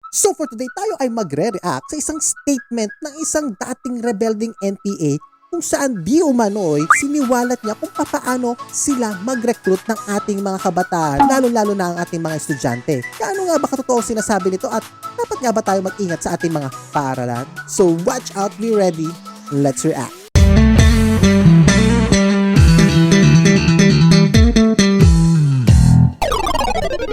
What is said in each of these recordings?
So for today, tayo ay magre-react sa isang statement ng isang dating rebelding NPA kung saan di umano'y siniwalat niya kung paano sila mag-recruit ng ating mga kabataan, lalo-lalo na ang ating mga estudyante. Kaano nga ba katotoo sinasabi nito at dapat nga ba tayo mag-ingat sa ating mga paaralan? So watch out, be ready, let's react.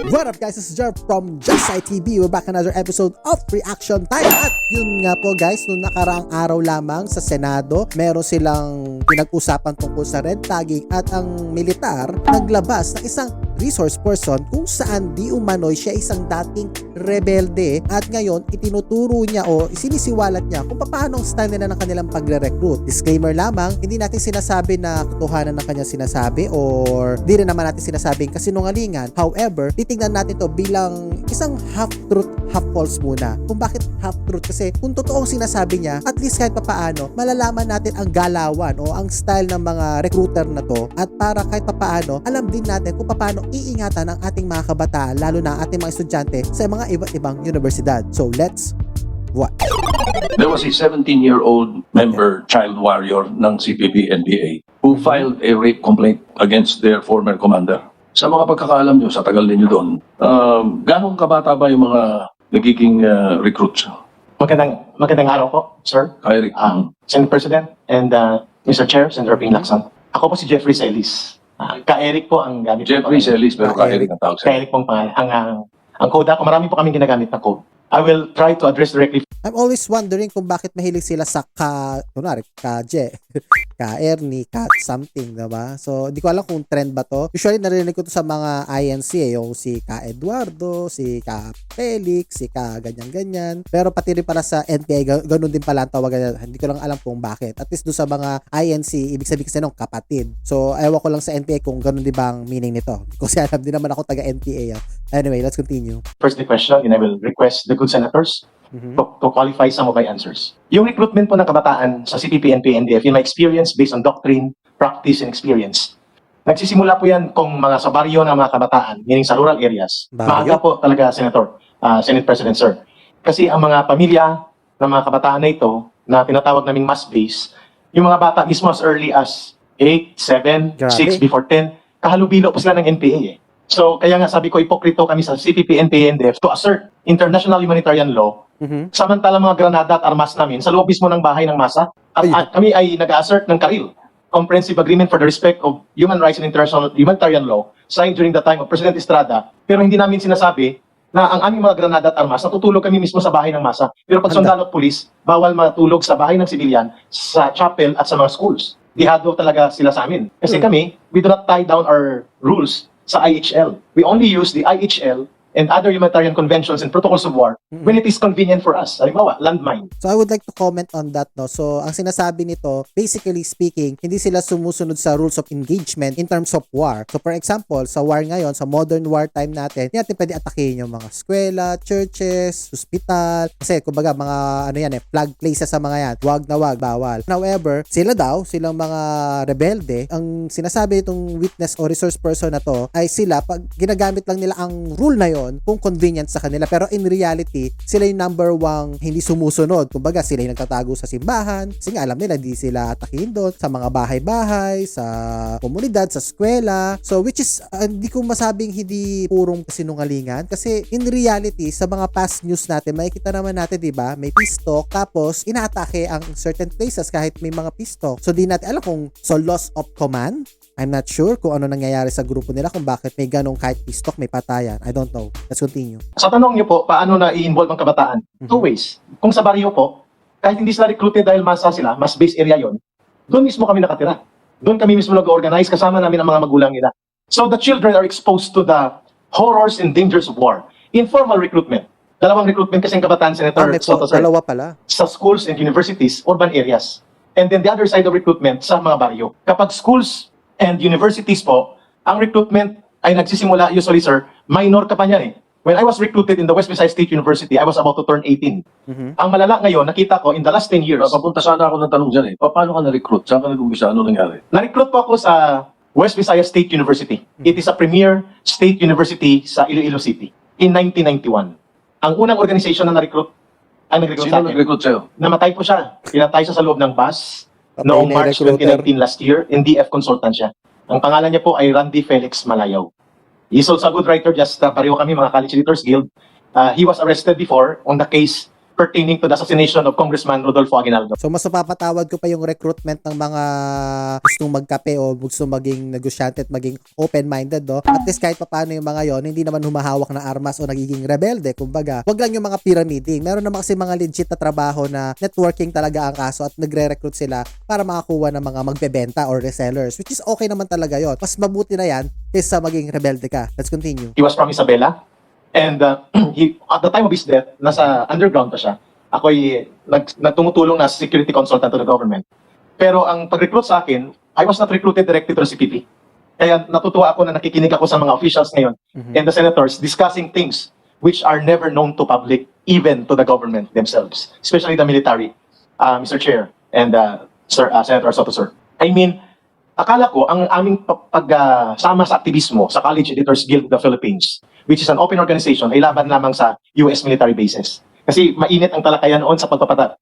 What up guys, this is Jar from Just TV. We're back another episode of Reaction Time. At yun nga po guys, nung nakaraang araw lamang sa Senado, meron silang pinag-usapan tungkol sa red tagging at ang militar naglabas ng isang resource person kung saan di umano'y siya isang dating rebelde at ngayon itinuturo niya o sinisiwalat niya kung paano ang style nila ng kanilang pagre-recruit. Disclaimer lamang, hindi natin sinasabi na katotohanan ng kanyang sinasabi or di rin naman natin sinasabing kasinungalingan. However, titignan natin to bilang isang half-truth, half-false muna. Kung bakit half-truth? Kasi kung totoong sinasabi niya, at least kahit papaano, malalaman natin ang galawan o ang style ng mga recruiter na to at para kahit papaano, alam din natin kung paano iingatan ang ating mga kabataan, lalo na ang ating mga estudyante sa mga iba't ibang universidad. So let's watch. There was a 17-year-old member child warrior ng CPP-NPA who filed a rape complaint against their former commander. Sa mga pagkakaalam nyo, sa tagal ninyo doon, gano'ng kabata ba yung mga nagiging recruits? Magandang araw po, sir. Eric. Senate President and Mr. Chair, Senator Ping Lacson. Ako po si Jeffrey Celis. Ka-Eric po ang gamit. Jeffrey Celis, pero ka-Eric ang tawag sa Ka-Eric pong pangalan. Ang code ako, marami po kami ginagamit na code. I will try to address directly. I'm always wondering kung bakit mahilig sila sa kunwari, ka-Je, ka-Ernie, ka-something, diba? So, di ko alam kung trend ba to. Usually, narinig ko to sa mga INC, yung si ka-Eduardo, si ka-Felix, si ka-ganyan-ganyan. Pero pati rin pala sa NPA, ganun din pala ang tawagan. Hindi ko lang alam kung bakit. At least doon sa mga INC, ibig sabihin kasi nung kapatid. So, ewan ko lang sa NPA kung ganun din ba ang meaning nito. Kasi alam din naman ako taga-NPA. Anyway, let's continue. First the question, and I will request the good senators to qualify some of my answers. Yung recruitment po ng kabataan sa CPP, NPA, NDF, in my experience based on doctrine, practice, and experience, nagsisimula po yan kung mga sa baryo ng mga kabataan, meaning sa rural areas. Maaga po talaga, Senator, Senate President, sir. Kasi ang mga pamilya ng mga kabataan na ito, na tinatawag naming mass base, yung mga bata mismo as early as 8, 7, 6, before 10, kahalubilo po sila ng NPA eh. So, kaya nga sabi ko, ipokrito kami sa CPP, NPA, NDF to assert international humanitarian law. Samantalang mga granada at armas namin sa loob mismo ng bahay ng masa. At kami ay nag-assert ng CARIL, Comprehensive Agreement for the Respect of Human Rights and International Humanitarian Law, signed during the time of President Estrada. Pero hindi namin sinasabi na ang aming mga granada at armas natutulog kami mismo sa bahay ng masa. Pero pag sundalo at pulis, bawal matulog sa bahay ng sibilyan, sa chapel at sa mga schools. Dihado talaga sila sa amin. Kasi kami, we do not tie down our rules sa IHL. We only use the IHL and other humanitarian conventions and protocols of war when it is convenient for us. Halimbawa, landmine. So I would like to comment on that, no. So ang sinasabi nito, basically speaking, hindi sila sumusunod sa rules of engagement in terms of war. So for example, sa war ngayon, sa modern war time natin, hindi natin pwede atakihin yung mga eskwela, churches, hospital. Kasi kumbaga mga ano yan flag places sa mga yan. Wag na wag, bawal. However, sila daw, silang mga rebelde, ang sinasabi itong witness o resource person na to ay sila pag ginagamit lang nila ang rule na yon kung convenient sa kanila, pero in reality sila yung number one hindi sumusunod. Kumbaga sila yung nagtatago sa simbahan kasi nga alam nila hindi sila atakihin doon, sa mga bahay-bahay, sa komunidad, sa eskwela. So which is hindi ko masabing hindi purong sinungalingan kasi in reality sa mga past news natin makikita naman natin, di ba, may peace talk tapos inaatake ang certain places kahit may mga peace talk. So di natin alam kung so loss of command. I'm not sure kung ano nangyayari sa grupo nila, kung bakit may ganong kahit peace talk, may patayan. I don't know. Let's continue. Sa tanong niyo po, paano na i-involve ang kabataan? Two ways. Kung sa baryo po, kahit hindi sila recruited dahil masa sila, mass base area yon, doon mismo kami nakatira. Doon kami mismo nag-organize, kasama namin ang mga magulang nila. So the children are exposed to the horrors and dangers of war. Informal recruitment. Dalawang recruitment kasi ang kabataan, Senator Soto, sir. Dalawa pala. Sa schools and universities, urban areas. And then the other side of recruitment sa mga baryo. Kapag schools and universities po, ang recruitment ay nagsisimula, usually sir, minor ka pa niyan eh. When I was recruited in the West Visayas State University, I was about to turn 18. Ang malala ngayon, nakita ko in the last 10 years. Papunta sana ako ng tanong dyan eh. Paano ka na-recruit? Saan ka nag-umpisa? Ano nangyari? Na-recruit po ako sa West Visayas State University. It is a premier state university sa Iloilo City in 1991. Ang unang organization na na-recruit, ang nag-recruit sa Sino akin, nag-recruit sa'yo? namatay po siya. Pinatay siya sa loob ng bus Patay noong na yung March recruiter. 2019 last year. NDF consultant siya. Ang pangalan niya po ay Randy Felix Malayaw. He's also a good writer, just pareho kami mga College Editors Guild. He was arrested before on the case pertaining to the assassination of Congressman Rodolfo Aguinaldo. So mas mapapatawad ko pa yung recruitment ng mga gustong magkape o gustong maging negosyante at maging open-minded, no? At least kahit papaano yung mga yon, hindi naman humahawak na armas o nagiging rebelde, kumbaga. Wag lang yung mga pyramiding. Meron naman kasi mga legit na trabaho na networking talaga ang kaso at nagre-recruit sila para makakuha ng mga magbebenta or resellers, which is okay naman talaga yon. Mas mabuti na yan kaysa maging rebelde ka. Let's continue. He was from Isabela. And he, at the time of his death, nasa underground pa siya. Ako'y tumutulong na security consultant to the government. Pero ang pag-recruit sa akin, I was not recruited directly to the CPP. Kaya natutuwa ako na nakikinig ako sa mga officials ngayon and the senators discussing things which are never known to public, even to the government themselves, especially the military, Mr. Chair and Senator Soto, sir. I mean, akala ko ang aming pagsama sa aktivismo sa College Editors Guild of the Philippines, which is an open organization, ay laban lamang sa US military bases. Kasi mainit ang talakayan noon sa pagpapatat.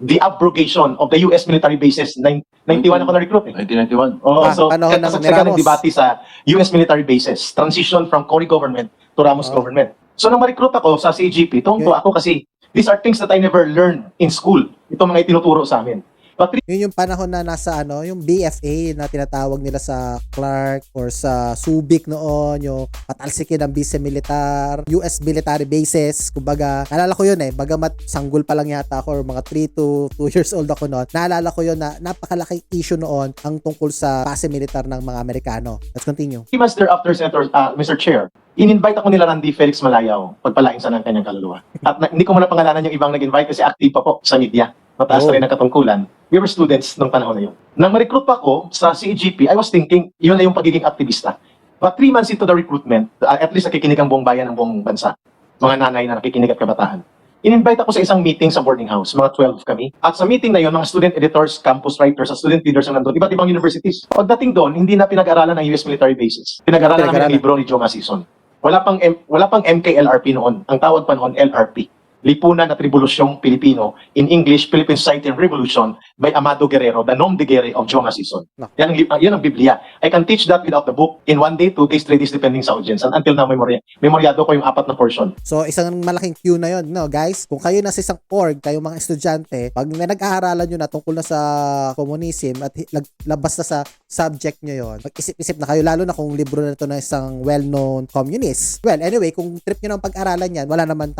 The abrogation of the US military bases, 91 ako na-recruit eh. 1991. Oo, Ah, so panahon ng kasagsagan ng Ramos. debate sa US military bases, transition from Cory government to Ramos government. So nang ma-recruit ako sa CGP, tungto ako kasi these are things that I never learned in school. Ito mga itinuturo sa amin. But Yun yung panahon na nasa yung BFA na tinatawag nila sa Clark or sa Subic noon, yung patalsikin ng base militar, US military bases, kumbaga, naalala ko yun bagamat sanggol pa lang yata ako or mga 3 to 2 years old ako noon, naalala ko yun na napakalaking issue noon ang tungkol sa base militar ng mga Amerikano. Let's continue. 3 months thereafter, Senator, Mr. Chair, in-invite ako nila Randy Felix Malayaw, pagpalain sa ng kanyang kaluluwa. At hindi ko muna pangalanan yung ibang nag-invite kasi active pa po sa media. Mataas na rin ang katungkulan. We were students nung panahon na yun. Nang ma-recruit pa ako sa CEGP, I was thinking, yun na yung pagiging aktivista. But 3 months into the recruitment, at least nakikinig ang buong bayan ng buong bansa. Mga nanay na nakikinig at kabataan. In-invite ako sa isang meeting sa boarding house, mga 12 kami. At sa meeting na yun, mga student editors, campus writers, student leaders ang nandun, iba't ibang universities. Pagdating doon, hindi na pinag-aralan ng US military bases. Pinag-aralan namin ang libro ni Joe Masison. Wala pang MKLRP noon. Ang tawag pa noon, LRP. Lipunan at Revolusyong Pilipino, in English, Philippine Society and Revolution by Amado Guerrero, the nom de guerre of Joe Masison. Yan ang Biblia. I can teach that without the book in 1 day, 2 days, 3 days, depending sa audience. And until now, memoryado ko yung 4 na portion. So, isang malaking cue na yun, no, guys? Kung kayo nasa isang org, kayong mga estudyante, pag may nag-aaralan nyo na tungkol na sa communism at labas na sa subject nyo yon, mag-isip-isip na kayo, lalo na kung libro na ito na isang well-known communist. Well, anyway, kung trip nyo ng pag-aralan yan, wala naman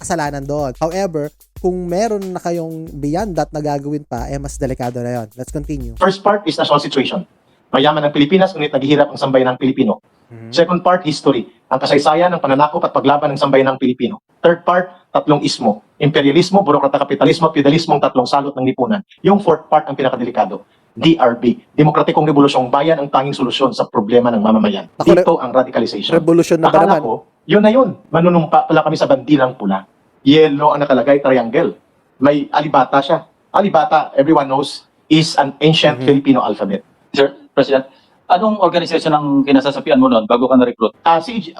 kasalanan doon. However, kung meron na kayong beyond that na gagawin pa, mas delikado na yon. Let's continue. First part is national situation. Mayaman ang Pilipinas, ngunit naghihirap ang sambayan ng Pilipino. Second part, history. Ang kasaysayan ng pananakop at paglaban ng sambayan ng Pilipino. Third part, 3 ismo. Imperialismo, burokrata kapitalismo, feudalismo, ang 3 salot ng lipunan. Yung fourth part ang pinakadelikado. DRB. Demokratikong Rebolusyong Bayan ang tanging solusyon sa problema ng mamamayan. Dito ang radicalization. Revolution na ba Akala naman? ko, yun na yun. Manunumpa pala kami sa bandilang pula. Yellow ang nakalagay, triangle. May alibata siya. Alibata, everyone knows, is an ancient Filipino alphabet. Sir President, anong organisasyon ang kinasasapian mo noon bago ka na-recruit?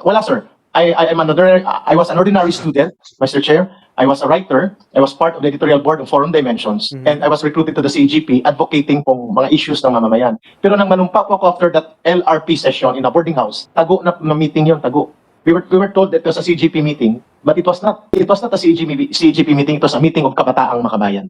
Wala sir. I was an ordinary student, Mr. Chair. I was a writer. I was part of the editorial board of Forum Dimensions. And I was recruited to the CEGP advocating pong mga issues ng mamamayan. Pero nang manumpa ko after that LRP session in a boarding house, tago na meeting yun, tago. We were told that it was a CGP meeting, but it was not. It was not a CGP meeting. It was a meeting of Kabataang Makabayan,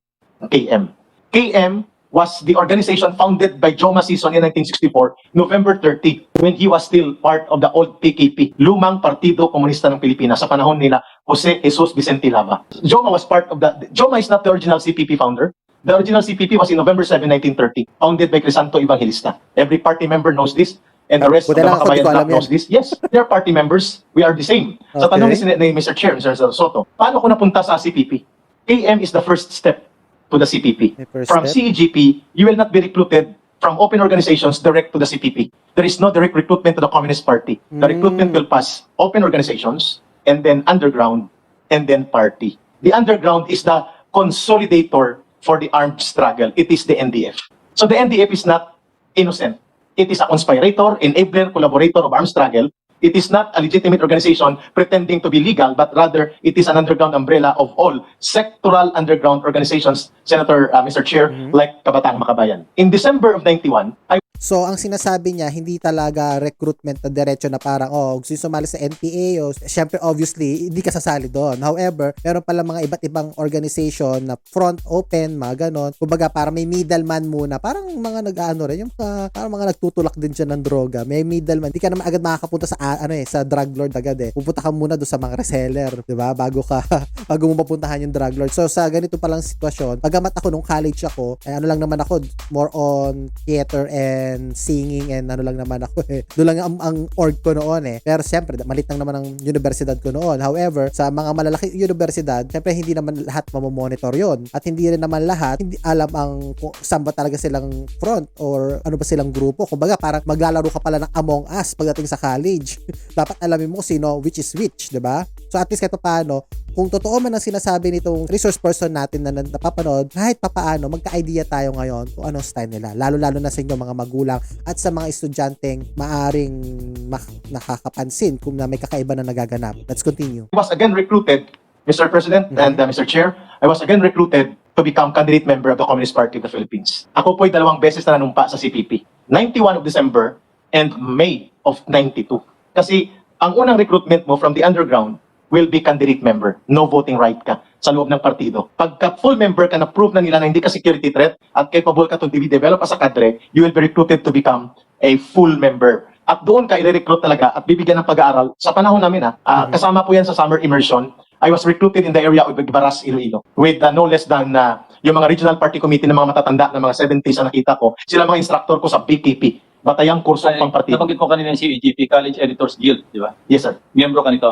KM. KM was the organization founded by Joe Masison in 1964, November 30, when he was still part of the old PKP, Lumang Partido Komunista ng Pilipinas, sa panahon nila Jose Jesus Vicente Lava. Joma was part of that. Joma is not the original CPP founder. The original CPP was in November 7, 1930, founded by Crisanto Evangelista. Every party member knows this. And the rest of the Makabayan knows this. Yes, they're party members. We are the same. Sa tanong ni Mr. Chair, Mr. Soto, paano ko napunta sa CPP? KM is the first step to the CPP. From CEGP, you will not be recruited from open organizations direct to the CPP. There is no direct recruitment to the Communist Party. The recruitment will pass open organizations, and then underground, and then party. The underground is the consolidator for the armed struggle. It is the NDF. So the NDF is not innocent. It is a conspirator, enabler, collaborator of armed struggle It is not a legitimate organization pretending to be legal, but rather it is an underground umbrella of all sectoral underground organizations, Senator, Mr. Chair, like Kabataang Makabayan. In December of 91, I So, ang sinasabi niya, hindi talaga recruitment na diretso na parang, gusto sumali sa NPA, syempre, obviously, hindi ka sasali doon. However, meron pala mga iba't ibang organization na front open, mga ganon. Kumbaga, parang may middleman muna. Parang mga nag-ano rin, yung parang mga nagtutulak din siya ng droga. May middleman. Hindi ka naman agad makakapunta sa, sa drug lord agad eh. Pupunta ka muna doon sa mga reseller, di ba? Bago mo mapuntahan yung drug lord. So, sa ganito palang sitwasyon, pagamat ako nung college ako, ano lang naman ako, more on theater and singing and ano lang naman ako eh. Doon lang ang org ko noon eh. Pero siyempre, malit lang naman ang universidad ko noon. However, sa mga malalaki universidad, siyempre hindi naman lahat mamomonitor yon. At hindi rin naman lahat, hindi alam kung saan ba talaga silang front or ano ba silang grupo. Kumbaga, parang maglalaro ka pala ng Among Us pagdating sa college. Dapat alamin mo sino which is which, di ba? So at least kahit paano, kung totoo man ang sinasabi nitong resource person natin na napapanood, kahit papaano, magka-idea tayo ngayon kung anong style nila. Lalo-lalo na sa inyo mga magulang at sa mga estudyanteng maaring nakakapansin kung na may kakaiba na nagaganap. Let's continue. was again recruited, Mr. President and Mr. Chair, I was again recruited to become candidate member of the Communist Party of the Philippines. Ako po'y 2 beses na nanumpa sa CPP. 91 of December and May of 92. Kasi ang unang recruitment mo from the underground will be candidate member. No voting right ka sa loob ng partido. Pagka full member ka, na-prove na nila na hindi ka security threat at capable ka to develop as a cadre, you will be recruited to become a full member. At doon ka i-recruit talaga at bibigyan ng pag-aaral. Sa panahon namin, kasama po yan sa summer immersion. I was recruited in the area of Ibaras, Iloilo with no less than yung mga regional party committee ng mga matatanda ng mga 70s na nakita ko. Sila mga instructor ko sa BKP. Batayang kurso pang partido. Nabanggit mo kanina yung CEGP, College Editors Guild, di ba? Yes, sir. Miyembro ka nito.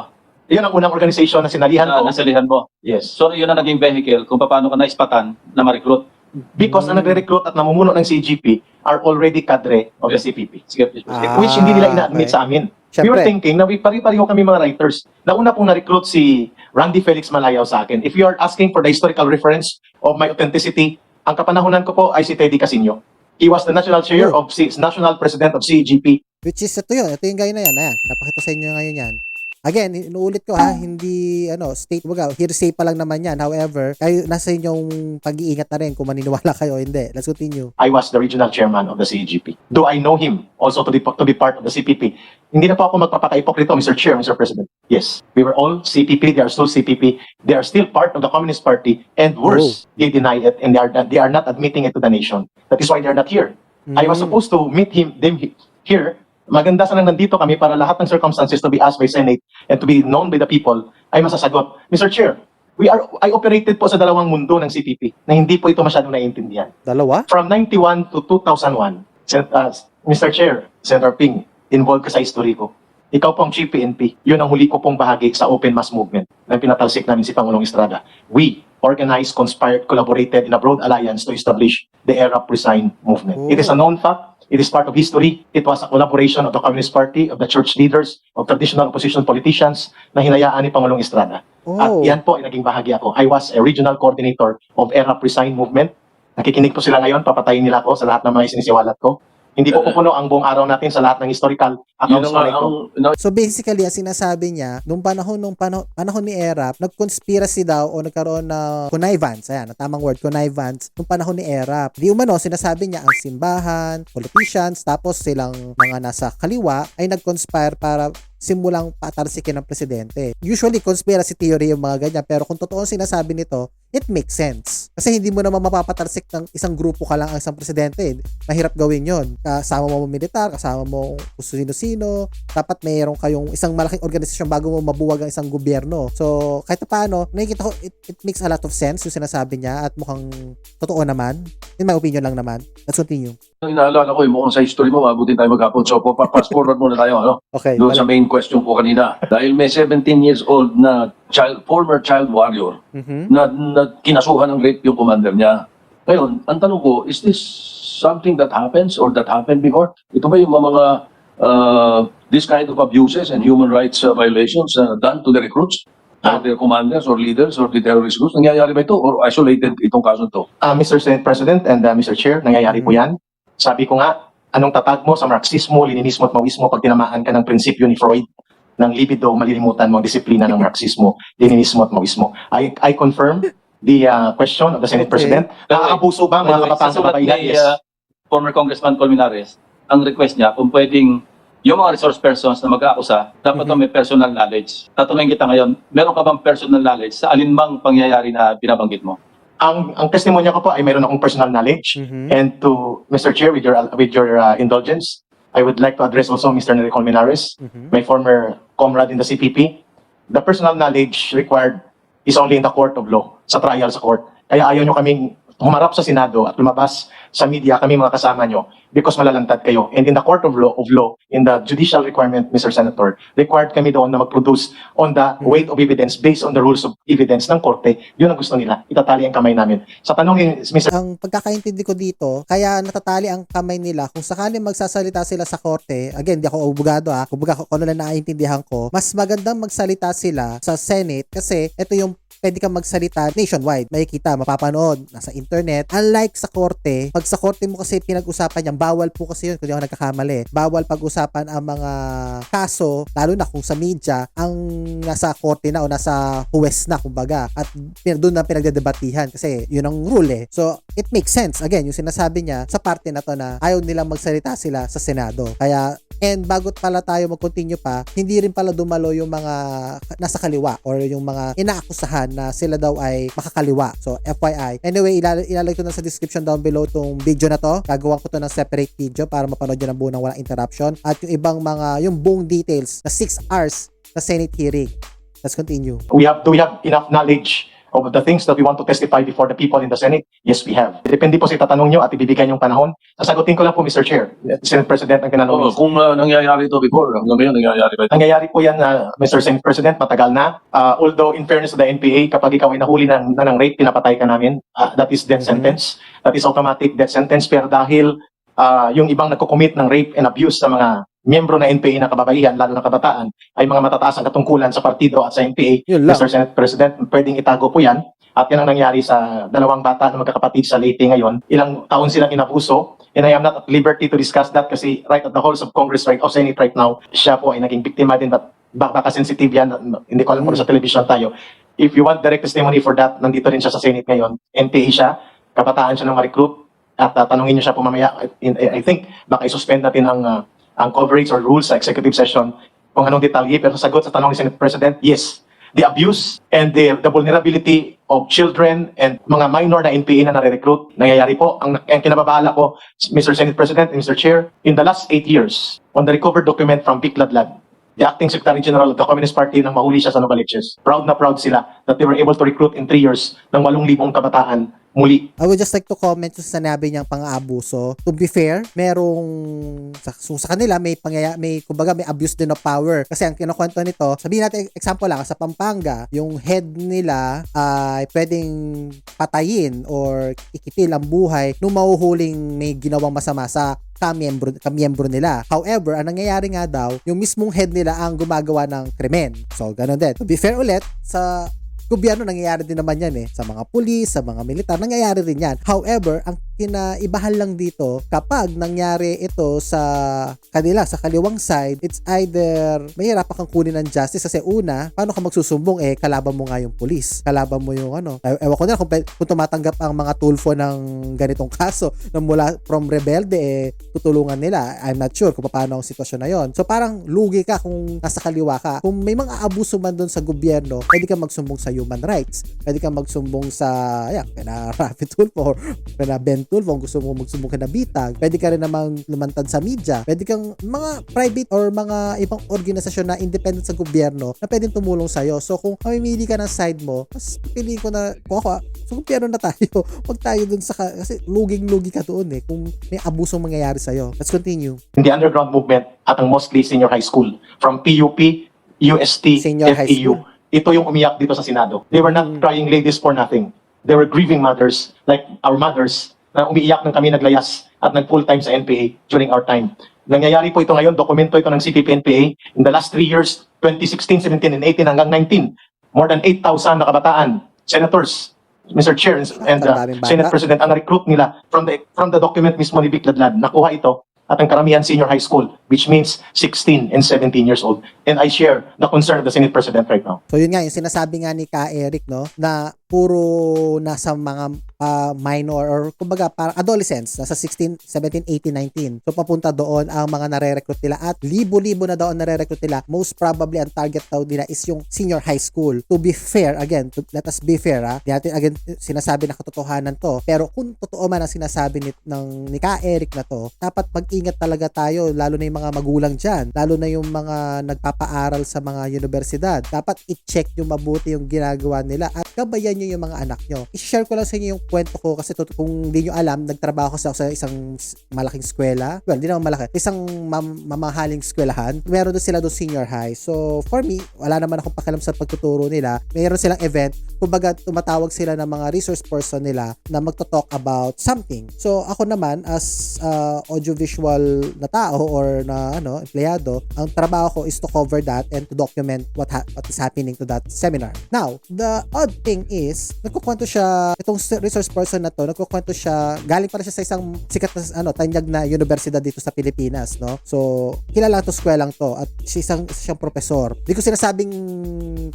Yun ang unang organization na sinalihan ko. Nasalihan mo. Yes. So, yun ang naging vehicle kung paano ka naispatan na ma-recruit. Because ang nagre-recruit at namumuno ng CGP are already cadre of the CPP. Sige, please proceed. Which hindi nila ina-admit sa amin. We were thinking na pari-pareho kami mga writers. Nauna pong na-recruit si Randy Felix Malayaw sa akin. If you are asking for the historical reference of my authenticity, ang kapanahunan ko po ay si Teddy Casino. He was the national chair of national president of CGP. Which is ito yun. Ito yung guy na yan. Ayan, pinapakita sa inyo ngayon yan. Again, inuulit ko hindi state, hearsay pa lang naman yan. However, kayo nasa inyong pag-iingat na rin kung maniniwala kayo o hindi. Let's continue. I was the regional chairman of the CGP. Though I know him also to be part of the CPP. Hindi na po ako magpapaka-ipokrito, Mr. Chair, Mr. President. Yes, we were all CPP. They are still CPP. They are still part of the Communist Party. And worse, they deny it and they are not admitting it to the nation. That is why they are not here. I was supposed to meet them here. Maganda sanang nandito kami para lahat ng circumstances to be asked by Senate and to be known by the people ay masasagot. Mr. Chair, I operated po sa dalawang mundo ng CPP na hindi po ito masyadong naiintindihan. Dalawa? From 91 to 2001, Mr. Chair, Senator Ping, involved ka sa history ko. Ikaw pong Chief PNP, yun ang huli ko pong bahagi sa Open Mass Movement na pinatalsik namin si Pangulong Estrada. We organized, conspired, collaborated in a broad alliance to establish the ERAP Resign movement. It is a known fact. It is part of history. It was a collaboration of the Communist Party, of the church leaders, of traditional opposition politicians na hinayaan ni Pangulong Estrada. At yan po ay naging bahagi ako. I was a regional coordinator of ERAP Resign movement. Nakikinig po sila ngayon, papatayin nila ako sa lahat ng mga sinisiwalat ko. Hindi ko pupuno ang buong araw natin sa lahat ng historical accounts ko. So basically, ang sinasabi niya, nung panahon ni ERAP, nag-conspiracy daw o nagkaroon na connivance, ayan, tamang word, connivance, nung panahon ni ERAP. Di umano, sinasabi niya ang simbahan, politicians, tapos silang mga nasa kaliwa ay nag-conspire para simulang patarsikin ng presidente. Usually, conspiracy theory yung mga ganyan, pero kung totoo sinasabi nito, it makes sense. Kasi hindi mo naman mapapatarsik ng isang grupo ka lang ang isang presidente. Mahirap gawin yon. Kasama mo militar, kasama mo sino-sino. Dapat mayroon kayong isang malaking organisasyon bago mo mabuwag ang isang gobyerno. So, kahit paano, nakikita ko, it makes a lot of sense yung sinasabi niya at mukhang totoo naman. In my opinion lang naman. Let's continue. Inaalala ko, mukhang sa history mo, mabuti tayo maghapon. So, fast forward muna tayo. Okay. Doon sa main question ko kanina. Dahil may 17 years old na former child warrior na kinasuhan ng rape yung commander niya. Ngayon, ang tanong ko, is this something that happens or that happened before? Ito ba yung mga this kind of abuses and human rights violations done to the recruits? Their commanders or leaders or the terrorist groups? Nangyayari ba ito or isolated itong kaso ito? Mr. Senate President and Mr. Chair, nangyayari po yan. Sabi ko nga, Anong tatag mo sa Marxismo, Leninismo at Maoismo pag tinamaan ka ng prinsipyo ni Freud ng libido, malilimutan mo ang disiplina ng Marxismo, Leninismo at Maoismo? I confirm the question of the Senate Okay. President. Nakakapuso ba ang mga kabataan sa Sa sulat kabaihan? ni Yes. former Congressman Colmenares, ang request niya kung pwedeng yung mga resource persons na mag-aakusa, dapat may personal knowledge. Tatanungin kita ngayon, meron ka bang personal knowledge sa alinmang pangyayari na binabanggit mo? Ang testimonya ko po ay mayroon akong personal knowledge. Mhm. And to Mr. Chair, with your indulgence, I would like to address also Mr. Nery Colmenares, Mhm. my former comrade in the CPP. The personal knowledge required is only in the court of law, sa trial sa court. Kaya ayaw nyo kaming humarap sa Senado at lumabas sa media, kami mga kasama nyo, because malalantad kayo. And in the court of law, in the judicial requirement, Mr. Senator, required kami doon na mag-produce on the weight of evidence based on the rules of evidence ng korte. Yun ang gusto nila. Itatali ang kamay namin. Sa tanong ni Mr. Ang pagkakaintindi ko dito, kaya natatali ang kamay nila kung sakali magsasalita sila sa korte, again, di ako abogado kumbaga kung ano lang naiintindihan ko, mas magandang magsalita sila sa Senate kasi ito yung pwede kang magsalita nationwide. Makikita, mapapanood, nasa internet. Unlike sa korte, pag sa korte mo kasi pinag-usapan yan, bawal po kasi yun kung di ako nagkakamali. Bawal pag-usapan ang mga kaso, lalo na kung sa media, ang nasa korte na o nasa huwes na, kumbaga. At doon na pinagdedebatihan kasi yun ang rule eh. So, it makes sense. Again, yung sinasabi niya sa parte na to na ayaw nilang magsalita sila sa Senado. Kaya, and bago pala tayo mag-continue pa, hindi rin pala dumalo yung mga nasa kaliwa or yung mga inaakusahan na sila daw ay makakaliwa. So, FYI. Anyway, ilalagay ko na sa description down below tong video na to. Gagawa ko to ng separate video para mapanood nyo ng buo ng walang interruption. At yung ibang mga, yung buong details na 6 hours na Senate hearing. Let's continue. Do we have enough knowledge of the things that we want to testify before the people in the Senate? Yes, we have. Depende po sa itatanong nyo at ibibigay yung panahon. Sasagutin ko lang po, Mr. Chair. Senate President ang tinanong. Kung nangyayari ito before, hanggang ngayon nangyayari ba ito? Nangyayari po yan, Mr. Senate President, matagal na. Although, in fairness to the NPA, kapag ikaw ay nahuli ng rape, pinapatay ka namin. That is death sentence. That is automatic death sentence. Pero dahil yung ibang nagko-commit ng rape and abuse sa mga miyembro na NPA na kababaihan, lalo na kabataan, ay mga matataas ang katungkulan sa partido at sa NPA, Yun lang. Mr. Senate President, pwedeng itago po yan. At yan ang nangyari sa dalawang bata na magkakapatid sa Leyte ngayon. Ilang taon silang inabuso. And I am not at liberty to discuss that kasi right at the halls of Congress of Senate right now, siya po ay naging biktima din. But baka sensitive yan, hindi ko alam kung sa television tayo. If you want direct testimony for that, nandito rin siya sa Senate ngayon. NPA siya, kabataan siya ng ma-recruit. At tanungin niyo siya po mamaya. I think baka i-suspend natin ang coverage or rules sa executive session kung anong detalye. Pero sagot sa tanong ni Senate President, yes. The abuse and the vulnerability of children and mga minor na NPA na nare-recruit, nangyayari po. Ang kinababahala ko, Mr. Senate President and Mr. Chair, in the last 8 years, on the recovered document from Vic Ladlad, the Acting Secretary General of the Communist Party nang mahuli siya sa Novaliches, proud na proud sila that they were able to recruit in 3 years ng 8,000 kabataan muli. I would just like to comment sa sinabi niyang pang-aabuso. To be fair, merong sa kanila may kumbaga may abuse din of power. Kasi ang kinukwento nito, sabihin natin example lang sa Pampanga, yung head nila ay pwedeng patayin or ikitil ang buhay nung mahuhuling may ginawang masama sa kamiyembro nila. However, ang nangyayari nga daw, yung mismong head nila ang gumagawa ng krimen. So, ganun din. To be fair ulit, sa gobyerno nangyayari din naman yan sa mga pulis, sa mga militar, nangyayari rin yan. However, ang kinaibahan lang dito, kapag nangyari ito sa kanila, sa kaliwang side, it's either mahirap kang kunin ng justice kasi una, paano ka magsusumbong kalaban mo nga yung pulis, kalaban mo yung ewan ko na kung tumatanggap ang mga tulfo ng ganitong kaso na mula from rebelde, tutulungan nila. I'm not sure kung paano ang sitwasyon na yon. So parang lugi ka kung nasa kaliwa ka. Kung may mga abuso man doon sa gobyerno, pwede kang magsumbong sa human rights. Pwede kang magsumbong sa kina Rafi Tulfo or kina Ben Tulfo kung gusto mo magsumbong ka na Bitag. Pwede ka rin namang lumantad sa media. Pwede kang mga private or mga ibang organisasyon na independent sa gobyerno na pwedeng tumulong sa'yo. So kung mamimili ka ng side mo, mas piliin ko na kung ako, so gobyerno na tayo. Huwag tayo dun sa kasi luging-lugi ka doon kung may abusong mangyayari sa'yo. Let's continue. In the underground movement at ang mostly senior high school, from PUP, UST, Senior high FEU, school. ito yung umiyak dito sa Senado. They were not crying ladies for nothing. They were grieving mothers, like our mothers, na umiiyak ng kami naglayas at nag-full-time sa NPA during our time. Nangyayari po ito ngayon, dokumento ito ng CPP-NPA in the last 3 years, 2016, 17, and 18 hanggang 19. More than 8,000 na kabataan, senators, Mr. Chair and Ang daming bata. Senate President, ang na-recruit nila from the document mismo ni Vic Ladlad. Nakuha ito at ang karamihan senior high school, which means 16 and 17 years old. And I share the concern of the Senate President right now. So yun nga, yung sinasabi nga ni Ka Eric, no, na puro nasa mga minor or kumbaga parang adolescents, nasa 16, 17, 18, 19. So papunta doon ang mga nare-recruit nila at libo-libo na doon nare-recruit nila. Most probably ang target daw nila is yung senior high school. To be fair, again, let us be fair, ha. Di natin again sinasabi na katotohanan to. Pero kung totoo man ang sinasabi ni Ka Eric na to, dapat mag-ingat talaga tayo, lalo na yung mga magulang dyan, lalo na yung mga nagpapaaral sa mga universidad. Dapat i-check yung mabuti yung ginagawa nila at gabayan nyo yung mga anak nyo. I-share ko lang sa inyo yung kwento ko kasi kung hindi nyo alam, nagtrabaho kasi ako sa isang malaking eskwela. Well, hindi naman malaki. Isang mamahaling eskwelahan. Meron doon sila doon senior high. So, for me, wala naman akong pakialam sa pagtuturo nila. Meron silang event. Kumbaga, tumatawag sila ng mga resource person nila na magto-talk about something. So, ako naman, as audiovisual na tao or na empleyado, ang trabaho ko is to cover that and to document what is happening to that seminar. Now, the odd thing is, nagkukwento siya, itong resource person na to, nagkukwento siya, galing para siya sa isang sikat na tanyag na universidad dito sa Pilipinas, no? So, kilala to skwelang to at siyang professor. Hindi ko sinasabing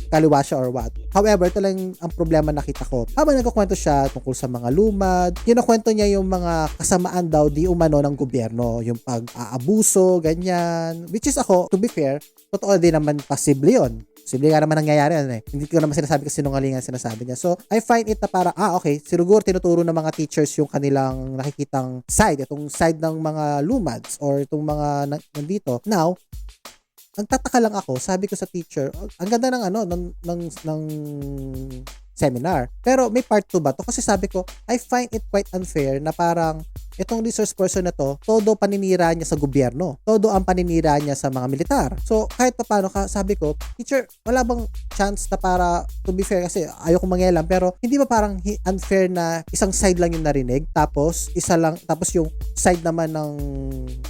kaliwa siya or what. However, ito lang ang problema nakita ko. Habang nagkukwento siya tungkol sa mga lumad, kinukwento niya yung mga kasamaan daw di umano ng gobyerno, yung pag-aabuso, ganyan. Which is ako, to be fair, totoo din naman posible yun. Posible nga naman nangyayari yan eh. Hindi ko naman sinasabi kasi sinungalingan sinasabi niya. So, I find it na para, okay, siguro tinuturo ng mga teachers yung kanilang nakikitang side, itong side ng mga lumads or itong mga nandito. Now, nagtataka lang ako, sabi ko sa teacher, ang ganda ng seminar. Pero may part 2 ba to? Kasi sabi ko, I find it quite unfair na parang itong resource person na to, todo paninira niya sa gobyerno. Todo ang paninira niya sa mga militar. So, kahit pa paano, sabi ko, teacher, wala bang chance na para, to be fair, kasi ayoko mangyalam, pero hindi ba parang unfair na isang side lang yung narinig, tapos yung side naman ng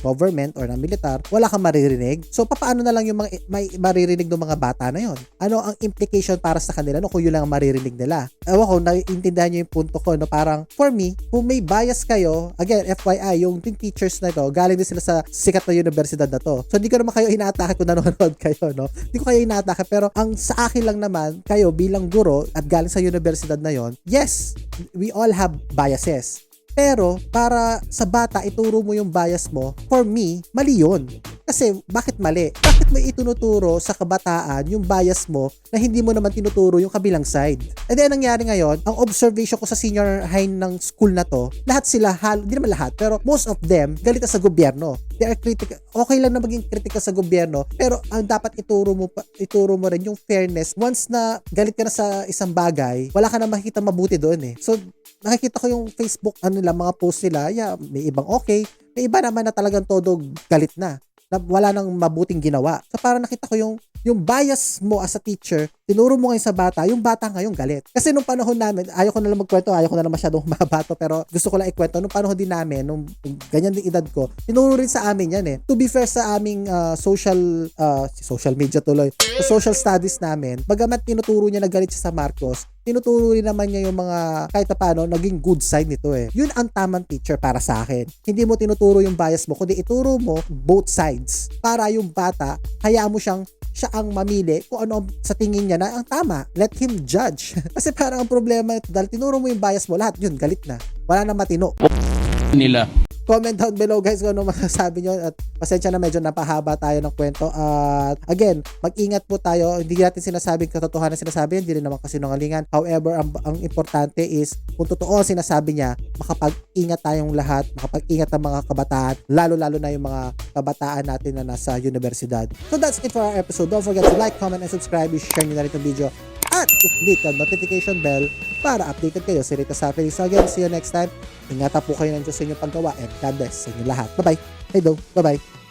government or ng militar, wala kang maririnig? So, paano na lang yung may maririnig ng mga bata na yon? Ano ang implication para sa kanila kung yun lang ang maririnig nila? Ewan ko, naiintindihan nyo yung punto ko, parang, for me, kung may bias kayo, again, FYI, yung teachers na ito, galing din sila sa sikat na universidad na to. So, hindi ko naman kayo inaatake kung nanonood kayo, no? Hindi ko kayo inaatake, pero ang sa akin lang naman, kayo bilang guro at galing sa universidad na yon, yes, we all have biases. Pero, para sa bata, ituro mo yung bias mo, for me, mali yun. Kasi, bakit mali? Bakit mo itunuturo sa kabataan yung bias mo na hindi mo naman tinuturo yung kabilang side? And then, nangyari ngayon, ang observation ko sa senior high ng school na to, lahat sila, hindi naman lahat, pero most of them, galit na sa gobyerno. They are critical. Okay lang na maging critical sa gobyerno, pero ang dapat ituro mo rin yung fairness. Once na galit ka na sa isang bagay, wala ka na makikita mabuti doon eh. So, nakikita ko yung Facebook, mga post nila, may ibang okay, may iba naman na talagang todo galit na wala nang mabuting ginawa. So parang nakita ko yung bias mo as a teacher, tinuro mo ngayon sa bata, yung bata ngayon galit. Kasi nung panahon namin, ayoko na lang magkwento, ayoko na lang masyadong mabato, pero gusto ko lang ikwento, nung panahon din namin, nung ganyan din edad ko, tinuro rin sa amin yan eh. To be fair sa aming social media tuloy, sa social studies namin, bagamat tinuturo niya na galit siya sa Marcos, tinuturo rin naman niya yung mga kahit paano naging good side nito eh. Yun ang tamang teacher para sa akin. Hindi mo tinuturo yung bias mo, kundi ituro mo both sides. Para yung bata, hayaan mo siya ang mamili kung ano sa tingin niya na ang tama. Let him judge. Kasi parang ang problema ito, dahil tinuro mo yung bias mo, lahat yun, galit na. Wala na matino. Nila. Comment down below guys kung ano masasabi nyo at pasensya na medyo napahaba tayo ng kwento at again, mag-ingat po tayo, hindi natin sinasabing katotohanan sinasabi, hindi rin naman kasinungalingan. However, ang importante is kung totoo ang sinasabi niya, makapag-ingat tayong lahat, makapag-ingat ang mga kabataan, lalo-lalo na yung mga kabataan natin na nasa universidad. So that's it for our episode. Don't forget to like, comment, and subscribe. Share nyo na rin itong video at i-click ang notification bell para updated kayo sa Rita Sapili. So again, see you next time. Ingatan po kayo ng Diyos sa inyong paggawa and God bless sa inyong lahat. Bye-bye. Hey do. Bye-bye.